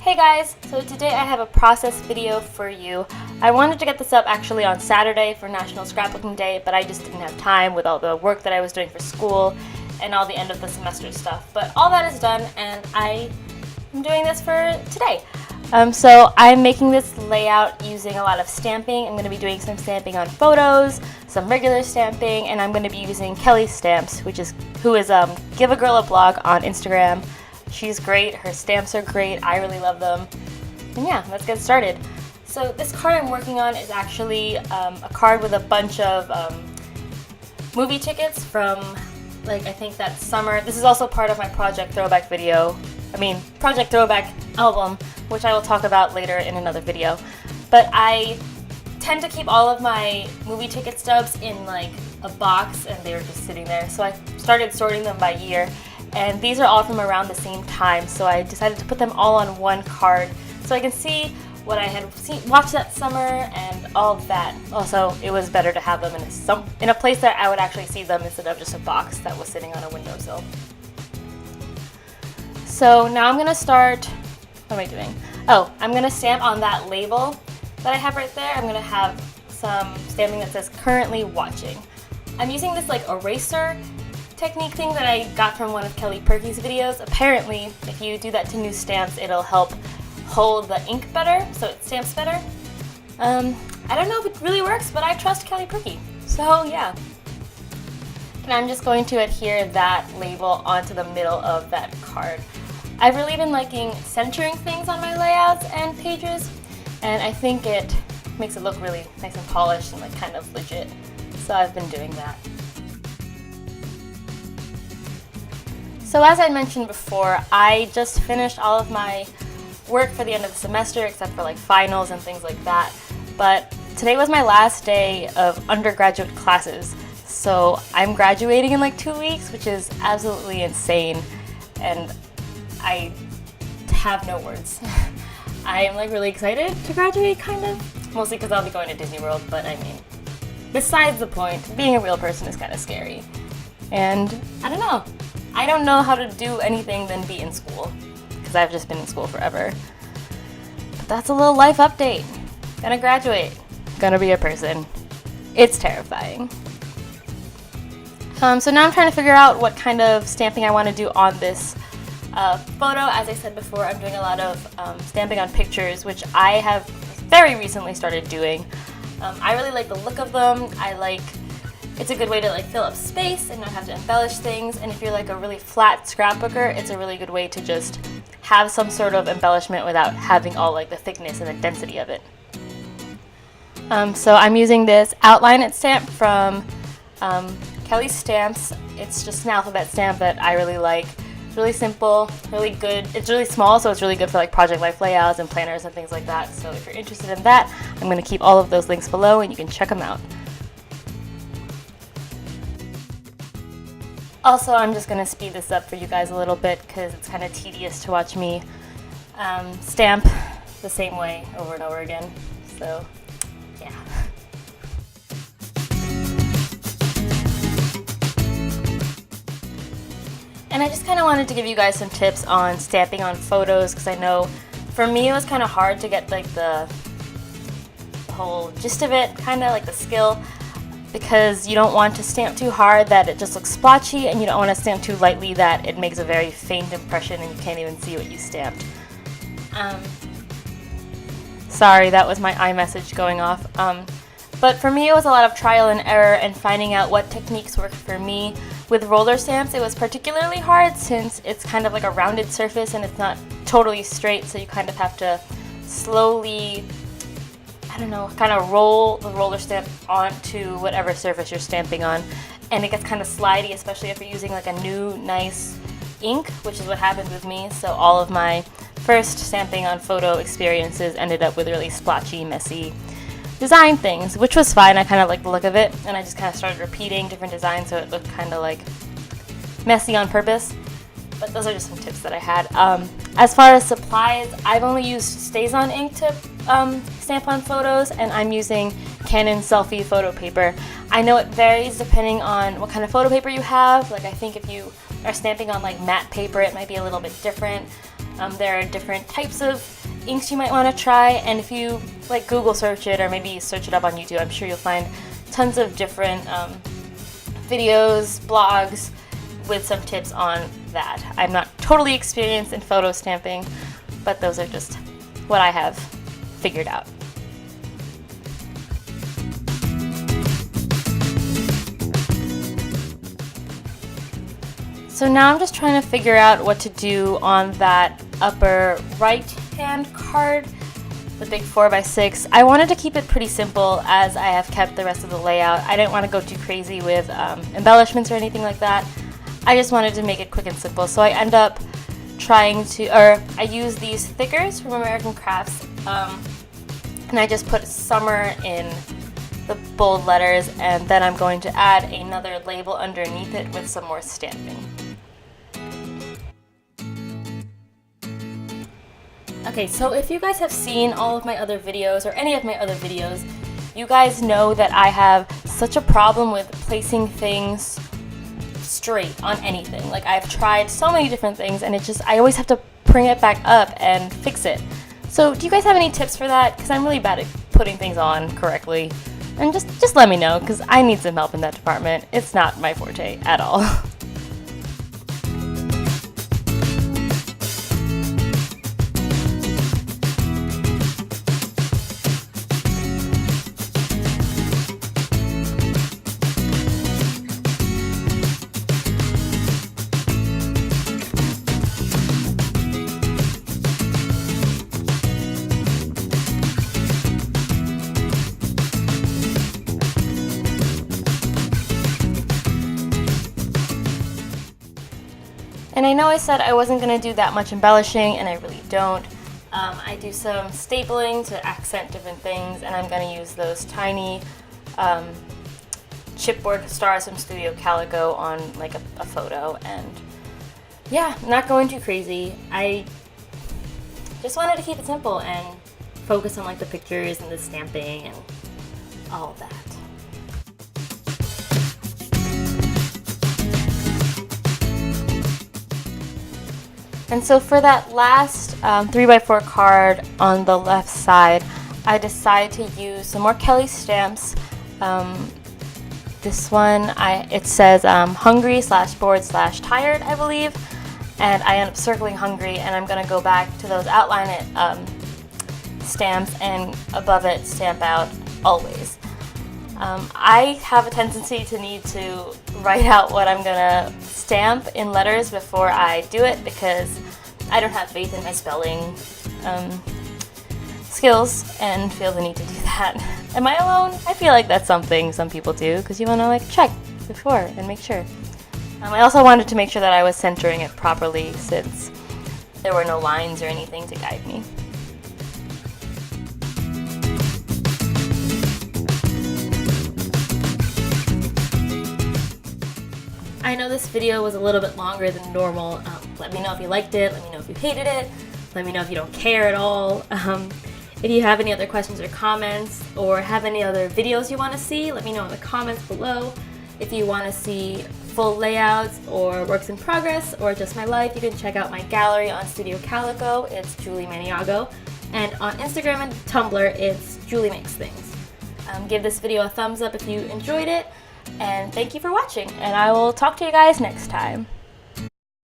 Hey guys, so today I have a process video for you. I wanted to get this up actually on Saturday for National Scrapbooking Day, but I just didn't have time with all the work that I was doing for school and all the end of the semester stuff. But all that is done and I am doing this for today. So I'm making this layout using a lot of stamping. I'm going to be doing some stamping on photos, some regular stamping, and I'm going to be using Kellie Stamps, who is Give a Girl a Blog on Instagram. She's great, her stamps are great, I really love them. And yeah, let's get started. So this card I'm working on is actually a card with a bunch of movie tickets from, I think that summer. This is also part of my Project Throwback Project Throwback album, which I will talk about later in another video. But I tend to keep all of my movie ticket stubs in a box, and they were just sitting there. So I started sorting them by year. And these are all from around the same time, so I decided to put them all on one card so I can see what I had watched that summer and all of that. Also, it was better to have them in a place that I would actually see them instead of just a box that was sitting on a windowsill. So now I'm going to start, what am I doing? Oh, I'm going to stamp on that label that I have right there. I'm going to have some stamping that says currently watching. I'm using this eraser technique thing that I got from one of Kelly Perky's videos. Apparently, if you do that to new stamps, it'll help hold the ink better, so it stamps better. I don't know if it really works, but I trust Kelly Perky, so yeah. And I'm just going to adhere that label onto the middle of that card. I've really been liking centering things on my layouts and pages, and I think it makes it look really nice and polished and kind of legit, so I've been doing that. So as I mentioned before, I just finished all of my work for the end of the semester, except for finals and things like that. But today was my last day of undergraduate classes. So I'm graduating in 2 weeks, which is absolutely insane. And I have no words. I am really excited to graduate, kind of. Mostly because I'll be going to Disney World, but I mean, besides the point, being a real person is kind of scary. And I don't know. I don't know how to do anything than be in school, because I've just been in school forever. But that's a little life update. Gonna graduate. Gonna be a person. It's terrifying. So now I'm trying to figure out what kind of stamping I want to do on this photo. As I said before, I'm doing a lot of stamping on pictures, which I have very recently started doing. I really like the look of them. It's a good way to fill up space and not have to embellish things, and if you're a really flat scrapbooker, it's a really good way to just have some sort of embellishment without having all the thickness and the density of it. So I'm using this Outline It stamp from Kellie Stamps. It's just an alphabet stamp that I really like. It's really simple, really good. It's really small, so it's really good for project life layouts and planners and things like that. So if you're interested in that, I'm going to keep all of those links below and you can check them out. Also, I'm just going to speed this up for you guys a little bit because it's kind of tedious to watch me stamp the same way over and over again. So, yeah. And I just kind of wanted to give you guys some tips on stamping on photos, because I know for me it was kind of hard to get the whole gist of it, kind of the skill. Because you don't want to stamp too hard that it just looks splotchy, and you don't want to stamp too lightly that it makes a very faint impression and you can't even see what you stamped. Sorry, that was my iMessage going off. But for me it was a lot of trial and error and finding out what techniques worked for me. With roller stamps it was particularly hard since it's kind of a rounded surface and it's not totally straight, so you kind of have to slowly kind of roll the roller stamp onto whatever surface you're stamping on, and it gets kind of slidey, especially if you're using a new nice ink, which is what happened with me. So all of my first stamping on photo experiences ended up with really splotchy, messy design things, which was fine. I kind of liked the look of it, and I just kind of started repeating different designs so it looked kind of messy on purpose. But those are just some tips that I had. As far as supplies, I've only used StazOn ink to stamp on photos, and I'm using Canon selfie photo paper. I know it varies depending on what kind of photo paper you have. I think if you are stamping on matte paper, it might be a little bit different. There are different types of inks you might want to try, and if you like Google search it or maybe search it up on YouTube, I'm sure you'll find tons of different videos, blogs with some tips on that. I'm not totally experienced in photo stamping, but those are just what I have figured out. So now I'm just trying to figure out what to do on that upper right hand card, the big 4x6. I wanted to keep it pretty simple as I have kept the rest of the layout. I didn't want to go too crazy with embellishments or anything like that. I just wanted to make it quick and simple. So I end up I use these thickers from American Crafts, and I just put summer in the bold letters, and then I'm going to add another label underneath it with some more stamping. Okay, so if you guys have seen all of my other videos or any of my other videos, you guys know that I have such a problem with placing things straight on anything. Like, I've tried so many different things and I always have to bring it back up and fix it. So do you guys have any tips for that? Because I'm really bad at putting things on correctly. And just let me know, because I need some help in that department. It's not my forte at all. And I know I said I wasn't going to do that much embellishing, and I really don't. I do some stapling to accent different things, and I'm going to use those tiny chipboard stars from Studio Calico on like a photo. And yeah, not going too crazy. I just wanted to keep it simple and focus on like the pictures and the stamping and all of that. And so for that last 3x4 card on the left side, I decided to use some more Kellie Stamps. This one, it says hungry / bored / tired, I believe. And I end up circling hungry, and I'm going to go back to those outline it stamps, and above it stamp out always. I have a tendency to need to write out what I'm gonna stamp in letters before I do it, because I don't have faith in my spelling skills and feel the need to do that. Am I alone? I feel like that's something some people do, because you want to like check before and make sure. I also wanted to make sure that I was centering it properly, since there were no lines or anything to guide me. I know this video was a little bit longer than normal. Let me know if you liked it, let me know if you hated it, let me know if you don't care at all. If you have any other questions or comments, or have any other videos you want to see, let me know in the comments below. If you want to see full layouts or works in progress or just my life, you can check out my gallery on Studio Calico. It's Julie Maniago. And on Instagram and Tumblr, it's Julie Makes Things. Give this video a thumbs up if you enjoyed it. And thank you for watching, and I will talk to you guys next time.